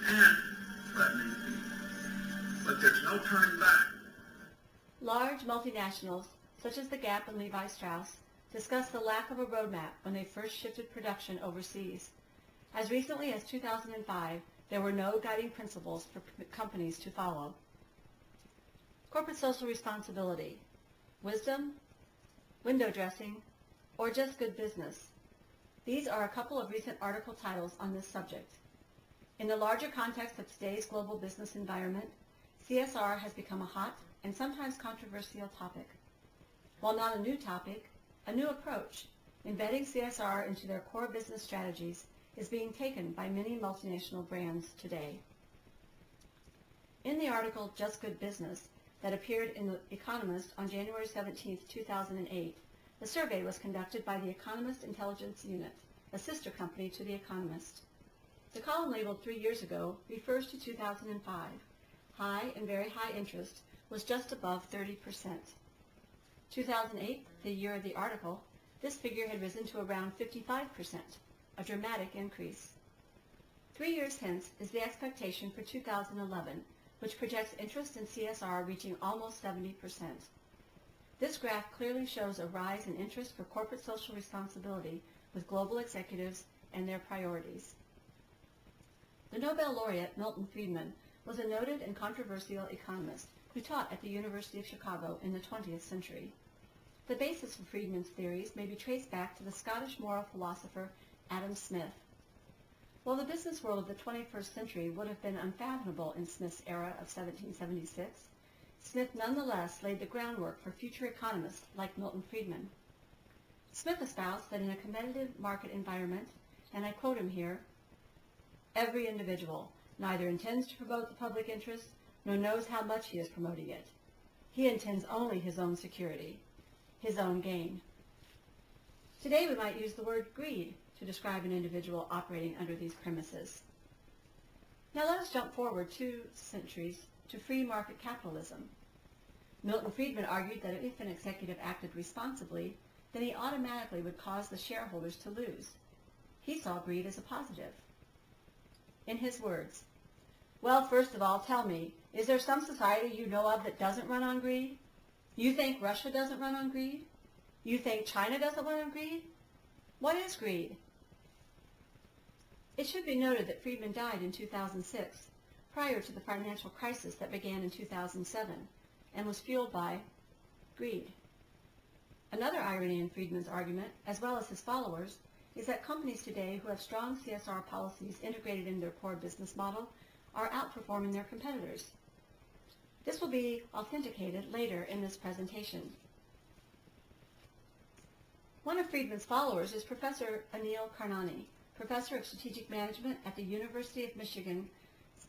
and threatening people. But there's no turning back. Large multinationals, such as the Gap and Levi Strauss, discussed the lack of a roadmap when they first shifted production overseas. As recently as 2005, there were no guiding principles for companies to follow. Corporate social responsibility, wisdom, window dressing, or just good business. These are a couple of recent article titles on this subject. In the larger context of today's global business environment, CSR has become a hot and sometimes controversial topic. While not a new topic, a new approach, embedding CSR into their core business strategies, is being taken by many multinational brands today. In the article Just Good Business that appeared in The Economist on January 17, 2008, the survey was conducted by the Economist Intelligence Unit, a sister company to The Economist. The column labeled 3 years ago refers to 2005. High and very high interest was just above 30%. 2008, the year of the article, this figure had risen to around 55%, a dramatic increase. 3 years hence is the expectation for 2011, which projects interest in CSR reaching almost 70%. This graph clearly shows a rise in interest for corporate social responsibility with global executives and their priorities. The Nobel laureate Milton Friedman was a noted and controversial economist who taught at the University of Chicago in the 20th century. The basis for Friedman's theories may be traced back to the Scottish moral philosopher Adam Smith. While the business world of the 21st century would have been unfathomable in Smith's era of 1776, Smith nonetheless laid the groundwork for future economists like Milton Friedman. Smith espoused that in a competitive market environment, and I quote him here, "Every individual neither intends to promote the public interest nor knows how much he is promoting it. He intends only his own security, his own gain." Today we might use the word greed to describe an individual operating under these premises. Now let us jump forward 2 centuries to free market capitalism. Milton Friedman argued that if an executive acted responsibly, then he automatically would cause the shareholders to lose. He saw greed as a positive. In his words, "Well, first of all, tell me, is there some society you know of that doesn't run on greed? You think Russia doesn't run on greed? You think China doesn't run on greed? What is greed?" It should be noted that Friedman died in 2006, prior to the financial crisis that began in 2007, and was fueled by greed. Another irony in Friedman's argument, as well as his followers, is that companies today who have strong CSR policies integrated in their core business model are outperforming their competitors. This will be authenticated later in this presentation. One of Friedman's followers is Professor Anil Karnani, Professor of Strategic Management at the University of Michigan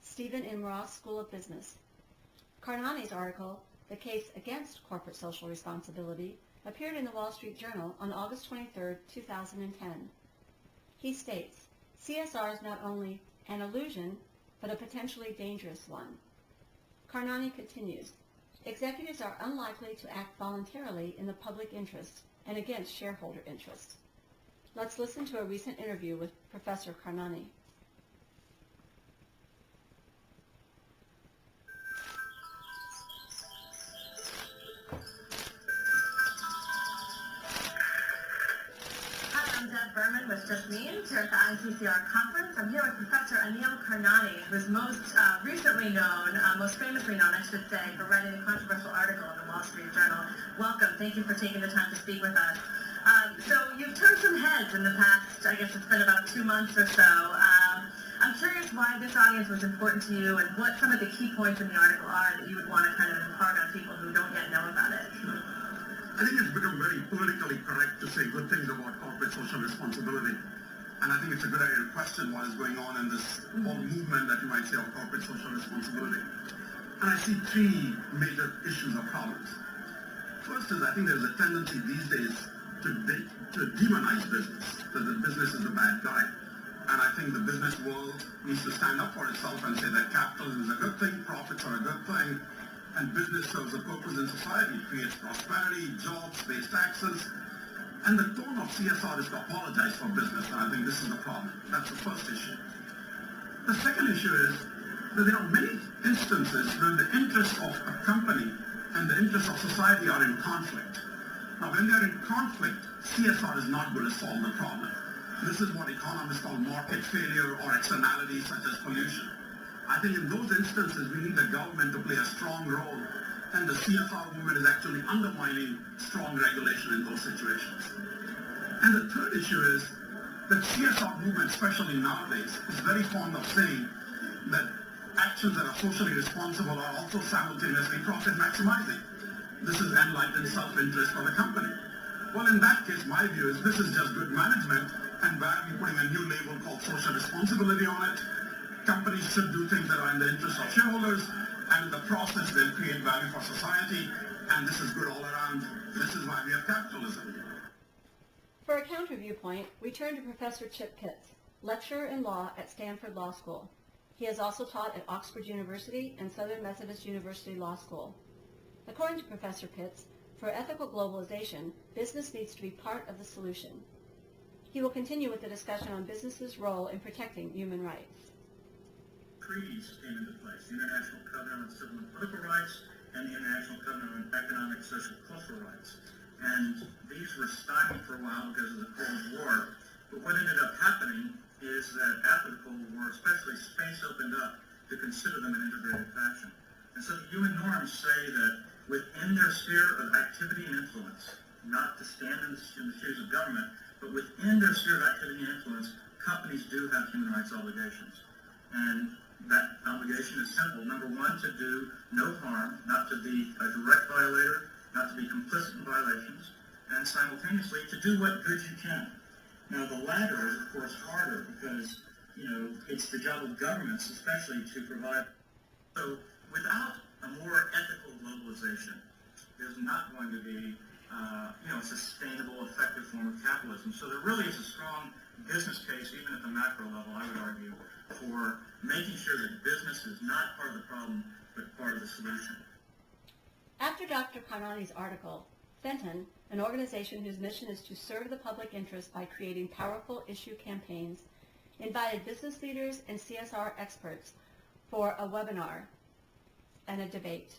Stephen M. Ross School of Business. Karnani's article, "The Case Against Corporate Social Responsibility," appeared in the Wall Street Journal on August 23, 2010. He states, CSR is not only an illusion, but a potentially dangerous one. Karnani continues, executives are unlikely to act voluntarily in the public interest and against shareholder interests. Let's listen to a recent interview with Professor Karnani. With Jasmine here at the ICCR conference. I'm here with Professor Anil Karnani, who's most recently known, most famously known, I should say, for writing a controversial article in the Wall Street Journal. Welcome. Thank you for taking the time to speak with us. So you've turned some heads in the past, I guess it's been about 2 months or so. I'm curious why this audience was important to you and what some of the key points in the article are that you would want to kind of impart on people who don't yet know about it. I think it's become very politically correct to say good things about corporate social responsibility. And I think it's a good idea to question what is going on in this whole movement that you might say of corporate social responsibility. And I see 3 major issues or problems. First is I think there's a tendency these days to demonize business, that the business is a bad guy. And I think the business world needs to stand up for itself and say that capitalism is a good thing, profits are a good thing, and business serves a purpose in society, creates prosperity, jobs, pays taxes. And the tone of CSR is to apologize for business, and I think this is the problem. That's the first issue. The second issue is that there are many instances where the interests of a company and the interests of society are in conflict. Now, when they're in conflict, CSR is not going to solve the problem. This is what economists call market failure or externalities such as pollution. I think in those instances, we need the government to play a strong role, and the CSR movement is actually undermining strong regulation in those situations. And the third issue is that CSR movement, especially nowadays, is very fond of saying that actions that are socially responsible are also simultaneously profit maximizing. This is enlightened self-interest for the company. Well, in that case, my view is this is just good management, and why are we putting a new label called social responsibility on it? Companies should do things that are in the interest of shareholders, and in the process they'll create value for society, and this is good all around. This is why we have capitalism. For a counter viewpoint, we turn to Professor Chip Pitts, lecturer in law at Stanford Law School. He has also taught at Oxford University and Southern Methodist University Law School. According to Professor Pitts, for ethical globalization, business needs to be part of the solution. He will continue with the discussion on business's role in protecting human rights. Treaties came into place, the International Covenant on Civil and Political Rights and the International Covenant on Economic, Social, and Cultural Rights. And these were stymied for a while because of the Cold War. But what ended up happening is that after the Cold War, especially space opened up to consider them in integrated fashion. And so the UN norms say that within their sphere of activity and influence, not to stand in the shoes of government, but within their sphere of activity and influence, companies do have human rights obligations. And that obligation is simple. Number one, to do no harm, not to be a direct violator, not to be complicit in violations, and simultaneously to do what good you can. Now, the latter is, of course, harder because, it's the job of governments, especially, to provide. So, without a more ethical globalization, there's not going to be, a sustainable, effective form of capitalism. So there really is a strong business case, even at the macro level, I would argue, for making sure that business is not part of the problem, but part of the solution. After Dr. Karnani's article, Fenton, an organization whose mission is to serve the public interest by creating powerful issue campaigns, invited business leaders and CSR experts for a webinar and a debate.